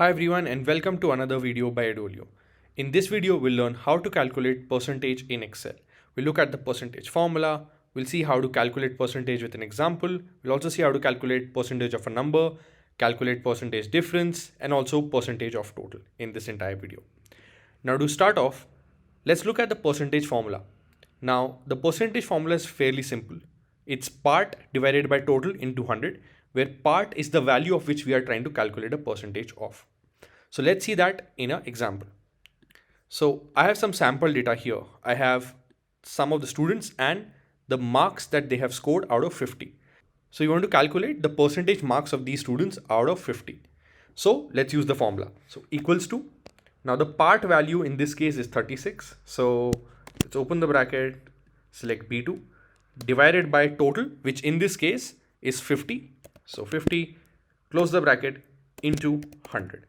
Hi everyone and welcome to another video by Adolio. In this video, we'll learn how to calculate percentage in Excel. We'll look at the percentage formula, we'll see how to calculate percentage with an example, we'll also see how to calculate percentage of a number, calculate percentage difference, and also percentage of total in this entire video. Now to start off, let's look at the percentage formula. Now the percentage formula is fairly simple. It's part divided by total into 100, where part is the value of which we are trying to calculate a percentage of. So let's see that in an example. So I have some sample data here. I have some of the students and the marks that they have scored out of 50. So you want to calculate the percentage marks of these students out of 50. So let's use the formula. So equals to, now the part value in this case is 36. So let's open the bracket, select B2, divided by total, which in this case is 50. So 50, close the bracket, into 100,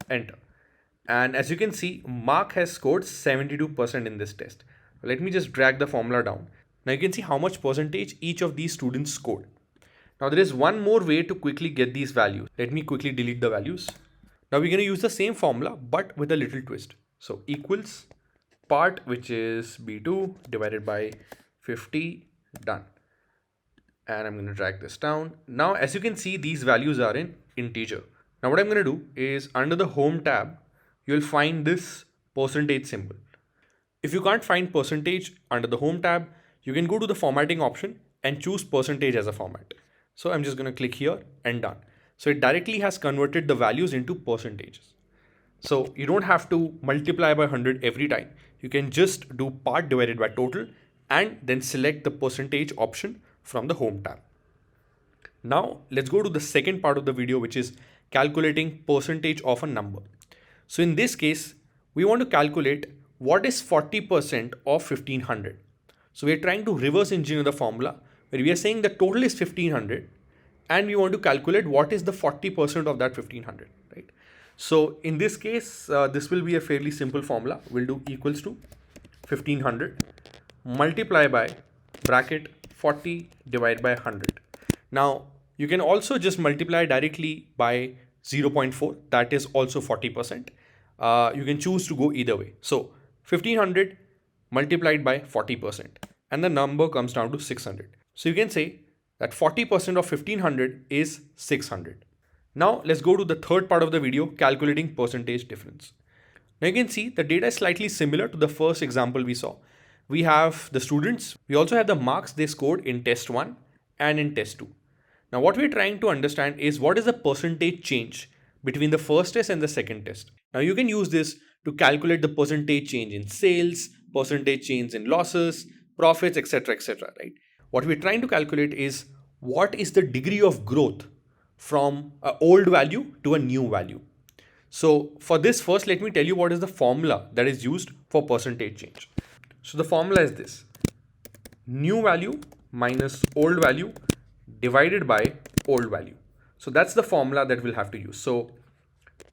enter. And as you can see, Mark has scored 72% in this test. Let me just drag the formula down. Now you can see how much percentage each of these students scored. Now there is one more way to quickly get these values. Let me quickly delete the values. Now we're going to use the same formula but with a little twist. So equals part, which is B2 divided by 50, done. And I'm going to drag this down. Now as you can see, these values are in integer. Now what I'm going to do is under the home tab, you'll find this percentage symbol. If you can't find percentage under the home tab, you can go to the formatting option and choose percentage as a format. So I'm just going to click here and done. So it directly has converted the values into percentages. So you don't have to multiply by 100 every time. You can just do part divided by total and then select the percentage option from the home tab. Now let's go to the second part of the video, which is calculating percentage of a number. So in this case, we want to calculate what is 40% of 1500. So we're trying to reverse engineer the formula where we are saying the total is 1500 and we want to calculate what is the 40% of that 1500, right? So in this case, this will be a fairly simple formula. We'll do equals to 1500 multiply by bracket 40 divided by 100. Now you can also just multiply directly by 0.4, that is also 40%. You can choose to go either way. So 1500 multiplied by 40% and the number comes down to 600. So you can say that 40% of 1500 is 600. Now let's go to the third part of the video, calculating percentage difference. Now you can see the data is slightly similar to the first example we saw. We have the students, we also have the marks they scored in test 1 and in test 2. Now what we're trying to understand is what is the percentage change between the first test and the second test. Now you can use this to calculate the percentage change in sales, percentage change in losses, profits, etc., right? What we're trying to calculate is what is the degree of growth from an old value to a new value. So for this, first let me tell you what is the formula that is used for percentage change. So the formula is this: new value minus old value divided by old value. So that's the formula that we'll have to use. So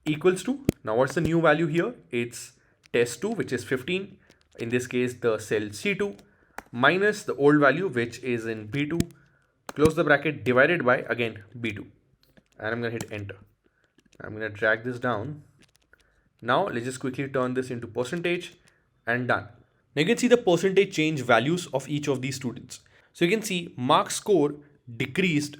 equals to, now what's the new value here? It's test 2, which is 15. In this case, the cell C2 minus the old value, which is in B2, close the bracket, divided by again B2. And I'm going to hit enter. I'm going to drag this down. Now let's just quickly turn this into percentage and done. Now you can see the percentage change values of each of these students. So you can see Mark's score decreased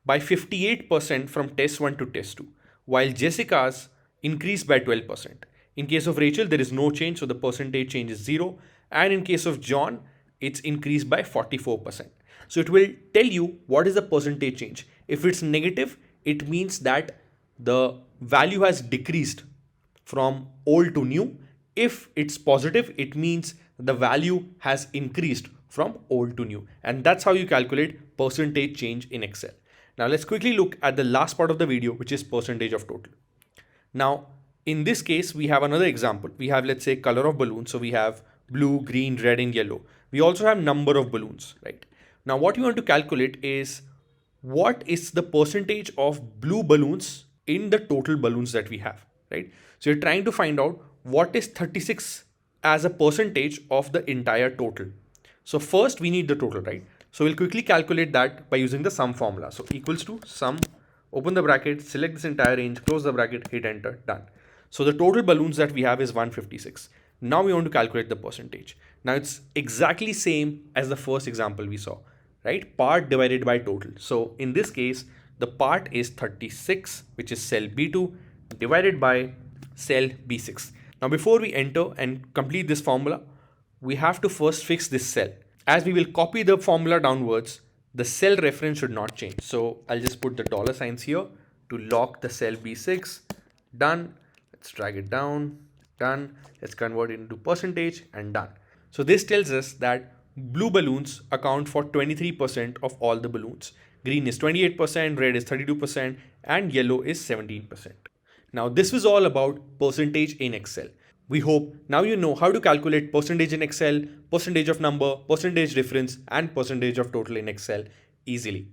by 58% from test 1 to test 2, while Jessica's increased by 12%. In case of Rachel, there is no change, so the percentage change is 0. And in case of John, it's increased by 44%. So it will tell you what is the percentage change. If it's negative, it means that the value has decreased from old to new. If it's positive, it means the value has increased from old to new. And that's how you calculate percentage change in Excel. Now let's quickly look at the last part of the video, which is percentage of total. Now in this case, we have another example. We have, let's say, color of balloons. So we have blue, green, red, and yellow. We also have number of balloons, right? Now what you want to calculate is what is the percentage of blue balloons in the total balloons that we have, right? So you're trying to find out what is 36 as a percentage of the entire total. So first we need the total, right? So we'll quickly calculate that by using the sum formula. So equals to sum open the bracket, select this entire range, close the bracket, hit enter, done. So the total balloons that we have is 156. Now we want to calculate the percentage. Now it's exactly same as the first example we saw, right? Part divided by total. So in this case, the part is 36, which is cell B2, divided by cell B6. Now before we enter and complete this formula, we have to first fix this cell. As we will copy the formula downwards, the cell reference should not change. So I'll just put the dollar signs here to lock the cell B6. Done. Let's drag it down. Done. Let's convert it into percentage and done. So this tells us that blue balloons account for 23% of all the balloons. Green is 28%, red is 32%, and yellow is 17%. Now this was all about percentage in Excel. We hope now you know how to calculate percentage in Excel, percentage of number, percentage difference, and percentage of total in Excel easily.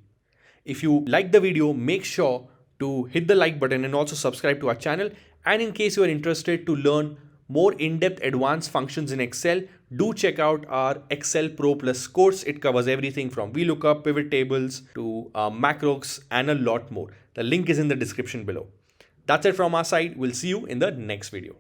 If you like the video, make sure to hit the like button and also subscribe to our channel. And in case you are interested to learn more in-depth advanced functions in Excel, do check out our Excel Pro Plus course. It covers everything from vlookup, pivot tables to macros and a lot more. The link is in the description below. That's it from our side. We'll see you in the next video.